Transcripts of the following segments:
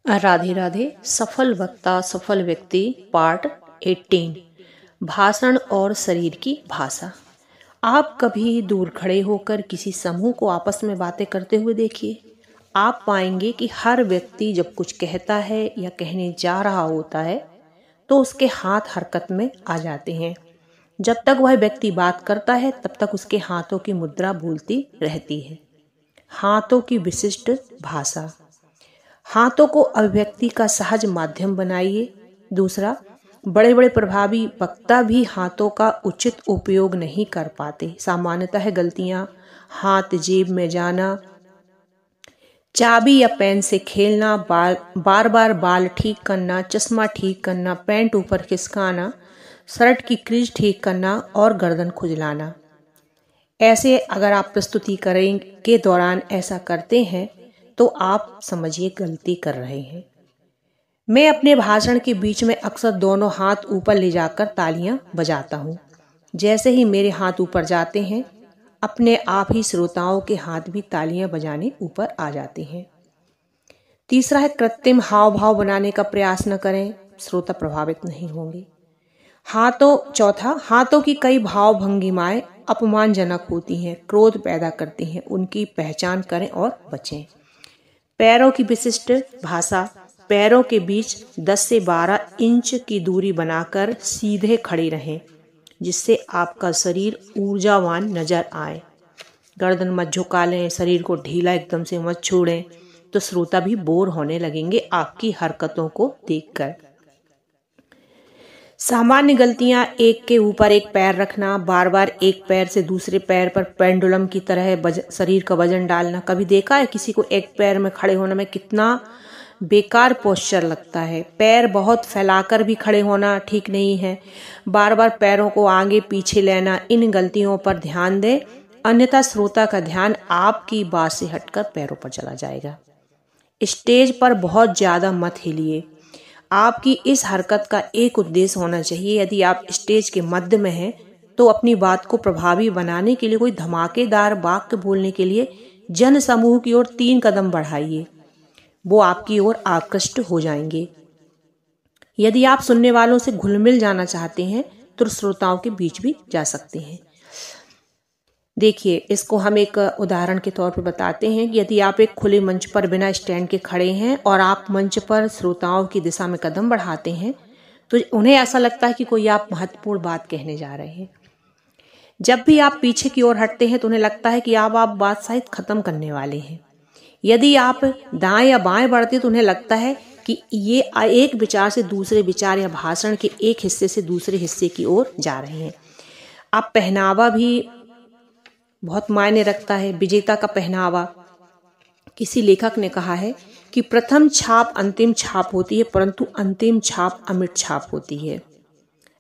राधे राधे। सफल वक्ता सफल व्यक्ति पार्ट 18। भाषण और शरीर की भाषा। आप कभी दूर खड़े होकर किसी समूह को आपस में बातें करते हुए देखिए। आप पाएंगे कि हर व्यक्ति जब कुछ कहता है या कहने जा रहा होता है तो उसके हाथ हरकत में आ जाते हैं। जब तक वह व्यक्ति बात करता है तब तक उसके हाथों की मुद्रा बोलती रहती है। हाथों की विशिष्ट भाषा। हाथों को अभिव्यक्ति का सहज माध्यम बनाइए। दूसरा, बड़े बड़े प्रभावी वक्ता भी हाथों का उचित उपयोग नहीं कर पाते। सामान्यतः गलतियां हाथ जेब में जाना, चाबी या पेन से खेलना, बार बार बाल ठीक करना, चश्मा ठीक करना, पैंट ऊपर खिसकाना, शर्ट की क्रीज ठीक करना और गर्दन खुजलाना। ऐसे अगर आप प्रस्तुति करें के दौरान ऐसा करते हैं तो आप समझिए गलती कर रहे हैं। मैं अपने भाषण के बीच में अक्सर दोनों हाथ ऊपर ले जाकर तालियां बजाता हूँ। जैसे ही मेरे हाथ ऊपर जाते हैं अपने आप ही श्रोताओं के हाथ भी तालियां बजाने ऊपर आ जाते हैं। तीसरा है कृत्रिम हाव भाव बनाने का प्रयास न करें, श्रोता प्रभावित नहीं होंगे। चौथा, हाथों की कई भाव भंगिमाएं अपमानजनक होती हैं, क्रोध पैदा करती हैं, उनकी पहचान करें और बचें। पैरों की विशिष्ट भाषा। पैरों के बीच 10 से 12 इंच की दूरी बनाकर सीधे खड़े रहें जिससे आपका शरीर ऊर्जावान नजर आए। गर्दन मत झुका लें, शरीर को ढीला एकदम से मत छोड़ें, तो श्रोता भी बोर होने लगेंगे आपकी हरकतों को देखकर। सामान्य गलतियां, एक के ऊपर एक पैर रखना, बार बार एक पैर से दूसरे पैर पर पेंडुलम की तरह शरीर का वजन डालना। कभी देखा है किसी को एक पैर में खड़े होने में कितना बेकार पोस्चर लगता है। पैर बहुत फैलाकर भी खड़े होना ठीक नहीं है। बार बार पैरों को आगे पीछे लेना। इन गलतियों पर ध्यान दें, अन्यथा श्रोता का ध्यान आपकी बात से हटकर पैरों पर चला जाएगा। स्टेज पर बहुत ज्यादा मत हिलिए। आपकी इस हरकत का एक उद्देश्य होना चाहिए। यदि आप स्टेज के मध्य में हैं तो अपनी बात को प्रभावी बनाने के लिए कोई धमाकेदार वाक्य बोलने के लिए जन समूह की ओर 3 कदम बढ़ाइए, वो आपकी ओर आकृष्ट हो जाएंगे। यदि आप सुनने वालों से घुल मिल जाना चाहते हैं तो श्रोताओं के बीच भी जा सकते हैं। देखिए, इसको हम एक उदाहरण के तौर पर बताते हैं कि यदि आप एक खुले मंच पर बिना स्टैंड के खड़े हैं और आप मंच पर श्रोताओं की दिशा में कदम बढ़ाते हैं तो उन्हें ऐसा लगता है कि कोई आप महत्वपूर्ण बात कहने जा रहे हैं। जब भी आप पीछे की ओर हटते हैं तो उन्हें लगता है कि आप बात शायद खत्म करने वाले हैं। यदि आप दाएं या बाएं बढ़ते तो उन्हें लगता है कि ये एक विचार से दूसरे विचार या भाषण के एक हिस्से से दूसरे हिस्से की ओर जा रहे हैं। आप पहनावा भी बहुत मायने रखता है। विजेता का पहनावा। किसी लेखक ने कहा है कि प्रथम छाप अंतिम छाप होती है परंतु अंतिम छाप अमिट छाप होती है।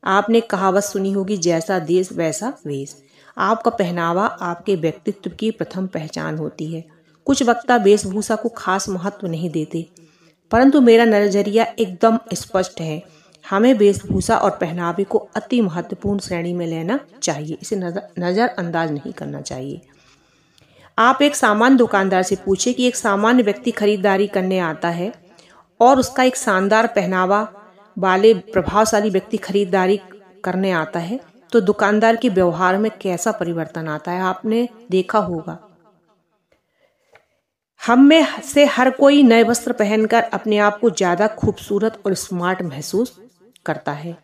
आपने कहावत सुनी होगी, जैसा देश वैसा वेश। आपका पहनावा आपके व्यक्तित्व की प्रथम पहचान होती है। कुछ वक्ता वेशभूषा को खास महत्व नहीं देते परंतु मेरा नजरिया एकदम स्पष्ट है। हमें वेशभूषा और पहनावे को अति महत्वपूर्ण श्रेणी में लेना चाहिए, इसे नजरअंदाज नहीं करना चाहिए। आप एक सामान्य दुकानदार से पूछे कि एक सामान्य व्यक्ति खरीदारी करने आता है और उसका एक शानदार पहनावा वाले प्रभावशाली व्यक्ति खरीदारी करने आता है तो दुकानदार के व्यवहार में कैसा परिवर्तन आता है आपने देखा होगा। हम में से हर कोई नए वस्त्र पहनकर अपने आप को ज्यादा खूबसूरत और स्मार्ट महसूस करता है।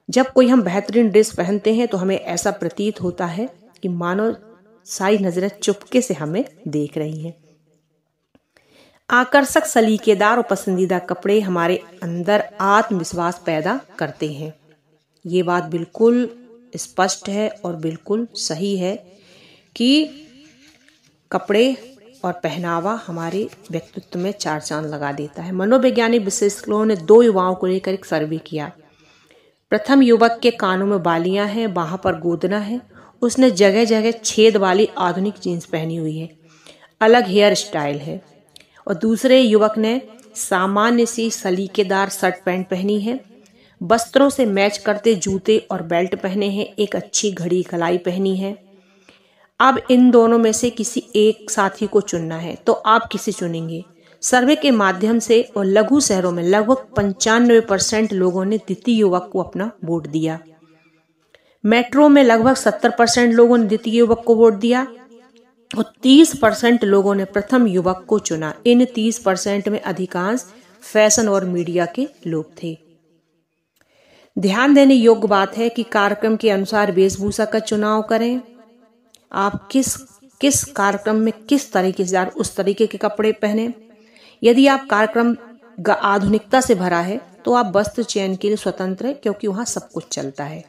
जब कोई हम बेहतरीन ड्रेस पहनते हैं तो हमें ऐसा प्रतीत होता है कि मानो सारी नजरें चुपके से हमें देख रही हैं। आकर्षक, सलीकेदार और पसंदीदा कपड़े हमारे अंदर आत्मविश्वास पैदा करते हैं। ये बात बिल्कुल स्पष्ट है और बिल्कुल सही है कि कपड़े और पहनावा हमारे व्यक्तित्व में 4 चांद लगा देता है। मनोवैज्ञानिक विशेषज्ञों ने 2 युवाओं को लेकर एक सर्वे किया। प्रथम युवक के कानों में बालियां हैं, बाहों पर गोदना है, उसने जगह जगह छेद वाली आधुनिक जीन्स पहनी हुई है, अलग हेयर स्टाइल है। और दूसरे युवक ने सामान्य सी सलीकेदार शर्ट पैंट पहनी है, वस्त्रों से मैच करते जूते और बेल्ट पहने हैं, एक अच्छी घड़ी कलाई पहनी है। अब इन दोनों में से किसी एक साथी को चुनना है तो आप किसे चुनेंगे? सर्वे के माध्यम से और लघु शहरों में लगभग 95% लोगों ने द्वितीय युवक को अपना वोट दिया। मेट्रो में लगभग 70% लोगों ने द्वितीय युवक को वोट दिया और 30% लोगों ने प्रथम युवक को चुना। इन 30% में अधिकांश फैशन और मीडिया के लोग थे। ध्यान देने योग्य बात है कि कार्यक्रम के अनुसार वेशभूषा का चुनाव करें। आप किस कार्यक्रम में किस तरीके से उस तरीके के कपड़े पहने। यदि आप कार्यक्रम आधुनिकता से भरा है तो आप वस्त्र चयन के लिए स्वतंत्र है, क्योंकि वहां सब कुछ चलता है।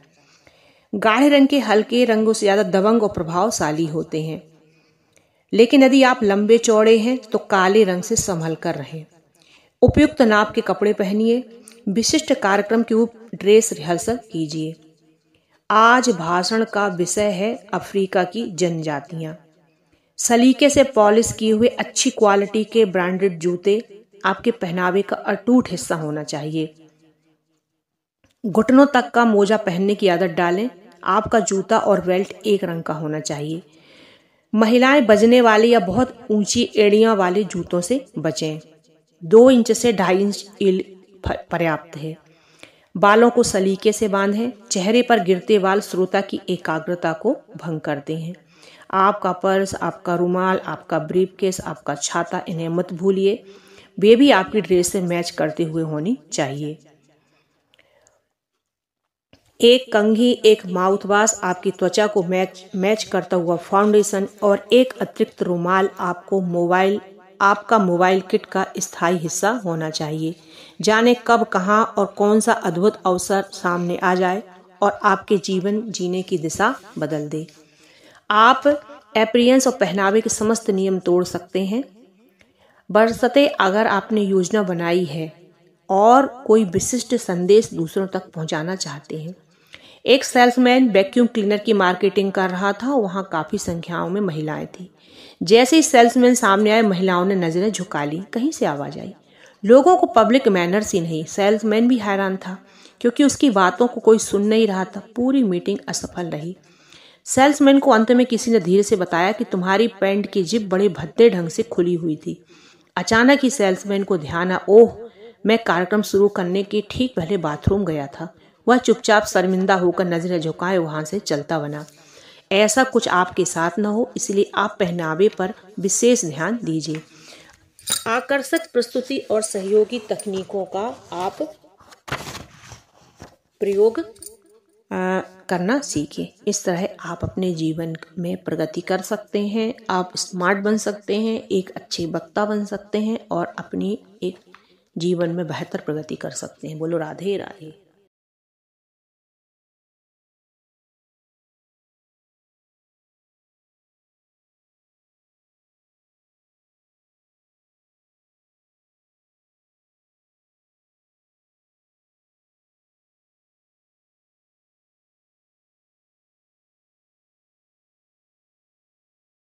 गाढ़े रंग के हल्के रंगों से ज्यादा दबंग और प्रभावशाली होते हैं, लेकिन यदि आप लंबे चौड़े हैं तो काले रंग से संभल कर रहें। उपयुक्त नाप के कपड़े पहनिए। विशिष्ट कार्यक्रम की ड्रेस रिहर्सल कीजिए। आज भाषण का विषय है अफ्रीका की जनजातियां। सलीके से पॉलिश किए हुए अच्छी क्वालिटी के ब्रांडेड जूते आपके पहनावे का अटूट हिस्सा होना चाहिए। घुटनों तक का मोजा पहनने की आदत डालें। आपका जूता और बेल्ट एक रंग का होना चाहिए। महिलाएं बजने वाले या बहुत ऊंची एड़ियां वाले जूतों से बचें। 2 इंच से 2.5 इंच हील पर्याप्त है। बालों को सलीके से बांधें। चेहरे पर गिरते बाल श्रोता की एकाग्रता को भंग करते हैं। आपका पर्स, आपका रुमाल, आपका ब्रीफकेस, आपका छाता, इन्हें मत भूलिए। वे भी आपकी ड्रेस से मैच करते हुए होनी चाहिए। एक कंघी, एक माउथवाश, आपकी त्वचा को मैच करता हुआ फाउंडेशन और एक अतिरिक्त रुमाल आपका मोबाइल किट का स्थायी हिस्सा होना चाहिए। जाने कब, कहां और कौन सा अद्भुत अवसर सामने आ जाए और आपके जीवन जीने की दिशा बदल दे। आप अपीयरेंस और पहनावे के समस्त नियम तोड़ सकते हैं, बशर्ते अगर आपने योजना बनाई है और कोई विशिष्ट संदेश दूसरों तक पहुंचाना चाहते हैं। एक सेल्समैन वैक्यूम क्लीनर की मार्केटिंग कर रहा था। वहां काफी संख्याओं में महिलाएं थी। जैसे ही सेल्समैन सामने आए, महिलाओं ने नजरें झुका ली। कहीं से आवाज आई। लोगों को पब्लिक मैनर्स ही नहीं, सेल्समैन भी हैरान था, क्योंकि उसकी बातों को कोई सुन नहीं रहा था। पूरी मीटिंग असफल रही। सेल्समैन को अंत में किसी ने धीरे से बताया कि तुम्हारी पैंट की जिप बड़े भद्दे ढंग से खुली हुई थी। अचानक ही सेल्समैन को ध्यान आया, ओह, मैं कार्यक्रम शुरू करने के ठीक पहले बाथरूम गया था। वह चुपचाप शर्मिंदा होकर नजरें झुकाए वहां से चलता बना। ऐसा कुछ आपके साथ न हो, इसलिए आप पहनावे पर विशेष ध्यान दीजिए। आकर्षक प्रस्तुति और सहयोगी तकनीकों का आप प्रयोग करना सीखिए। इस तरह आप अपने जीवन में प्रगति कर सकते हैं। आप स्मार्ट बन सकते हैं, एक अच्छे वक्ता बन सकते हैं और अपनी एक जीवन में बेहतर प्रगति कर सकते हैं। बोलो राधे राधे।